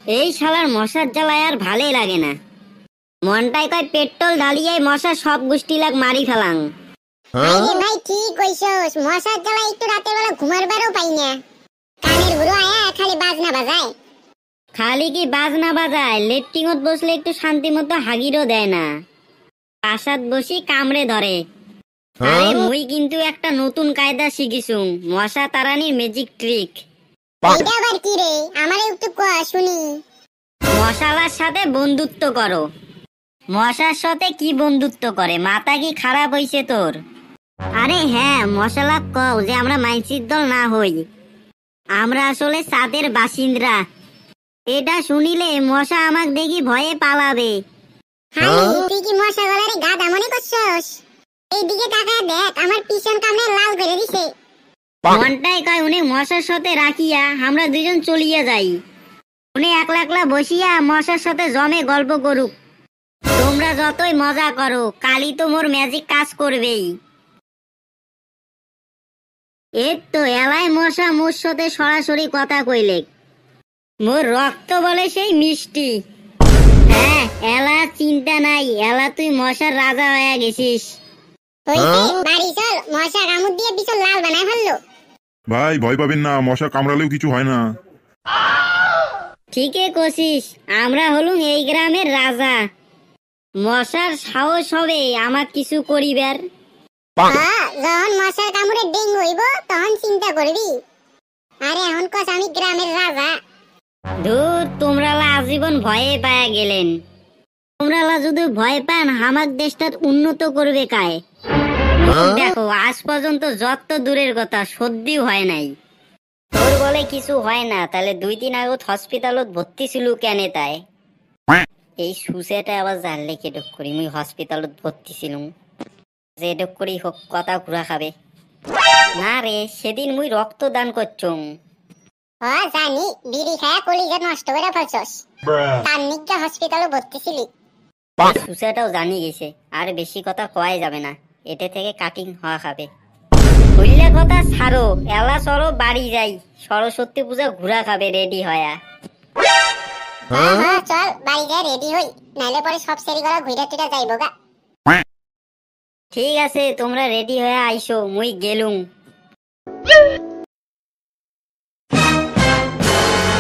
এই শালার মশার জ্বালায় আর ভালোই লাগে না। মনটাই কয় পেট্রোল ঢালিয়ে মশা সব গোষ্ঠী লাগ মারি ফেলাং। আরে ভাই ঠিক কইছস, মশার জ্বালায় একটু রাতের বেলা ঘুমারবারও পাই না। কানের বুড়ো আয়া খালি বাজনা বাজায়। খালি কি বাজনা বাজায়, লেট্রিংত বসলে একটু শান্তি মতো হাগিরও দেয় না। পাশাত বসি কামড়ে ধরে। আরে মুই কিন্তু একটা নতুন কায়দা শিখিছুম, মশা তাড়ানির ম্যাজিক ট্রিক। এটা আবার কি রে? আমারে একটু কয়া শুনি। মশালার সাথে বন্ধুত্ব করো। মশার সাথে কি বন্ধুত্ব করে? মাথা কি খারাপ হইছে তোর? আরে হ্যাঁ, মশালা কও যে আমরা মাইনসির দল না হই, আমরা আসলে ছাদের বাসিন্দা। এটা শুনিলে মশা আমাক দেখি ভয়ে পালাবে। হাই, তুই কি মশা গলারে গাদা মনে করছস? এইদিকে তাকায় দেখ, আমার পিছন কামড়ে লাল করে দিছে। মনটাই কয় উনি মশার সাথে রাখিয়া আমরা দুজন চলিয়া যাই। উনি একলা একলা বসিয়া মশার সাথে জমে গল্প করুক। তোমরা যতই মজা করো, কালই তো মোর ম্যাজিক কাজ করবেই। এর তো এলাই মশা মোর সাথে সরাসরি কথা কইলে। মোর রক্ত বলে সেই মিষ্টি। হ্যাঁ, এলা চিন্তা নাই, এলা তুই মশার রাজা হয়ে গেছিস। হইছে, বাড়ি চল, মশা কামড় দিয়ে পিছন লাল বানায় ফেললো। ভাই ভয় পাবেন না, মশা কামড়ালেও কিছু হয় না। ঠিকই কছিস, আমরা হলুম এই গ্রামের রাজা। মশার সাহস হবে আমাক কিছু করিবার? যখন মশার কামড়ে ডেঙ্গু হইব তখন চিন্তা করবি। আরে এখন কস আমি গ্রামের রাজা। ধুর, তোমরালা আজীবন ভয়ে পায়া গেলেন। তোমরালা যদি ভয় পান, আমাক দেশটা উন্নত করবে কায়? দেখো, আজ পর্যন্ত যত দূরের কথা সর্দিও হয় নাই। তোর বলে কিছু হয় না, তাহলে 2 দিন আগত হসপিটালত ভর্তি ছিল কেনে তাই? এই সুসেটা আবার জানলে কেটক করি মুই হসপিটালত ভর্তি ছিলুম, যে এডক করি হোক কথা ঘুরা খাবে না রে। সেদিন মুই রক্তদান করছুম। জানি, বিড়ি খায়া কলিজা নষ্ট করে ফেলছস। তার নিকে হসপিটালে ভর্তি ছিলি। সুসেটাও জানি গেছে, আর বেশি কথা কয় যাবে না, এতে থেকে কাটিং হওয়া খাবে। হইলে কথা ছাড়ো, এলা চলো বাড়ি যাই, সরস্বতী পূজা ঘুরা খাবে রেডি হয়া। চল বাড়ি যা রেডি হই, নাইলে পরে সব সেরি করা ঘুরে টুরে যাইবো গা। ঠিক আছে, তোমরা রেডি হয়ে আইসো, মুই গেলুম।